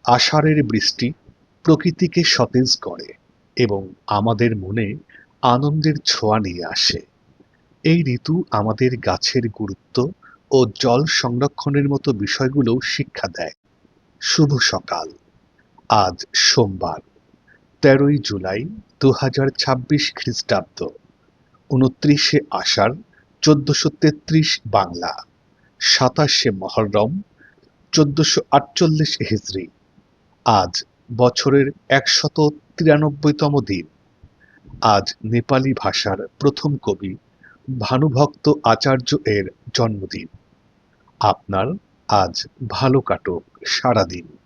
আষাঢ়ের বৃষ্টি প্রকৃতিকে সতেজ করে এবং আমাদের মনে আনন্দের ছোঁয়া নিয়ে আসে। এই ঋতু আমাদের গাছের গুরুত্ব ও জল সংরক্ষণের মতো বিষয়গুলোও শিক্ষা দেয়। শুভ সকাল। আজ সোমবার, ১৩ই জুলাই ২০২৬ খ্রিস্টাব্দ, ২৯শে আষাঢ় ১৪৩৩ বাংলা, ২৭শে মহররম ১৪৪৮ হিজরি। আজ বছরের ১৯৩তম দিন। আজ নেপালি ভাষার প্রথম কবি ভানুভক্ত আচার্য এর জন্মদিন। আপনার আজ ভালো কাটুক সারাদিন।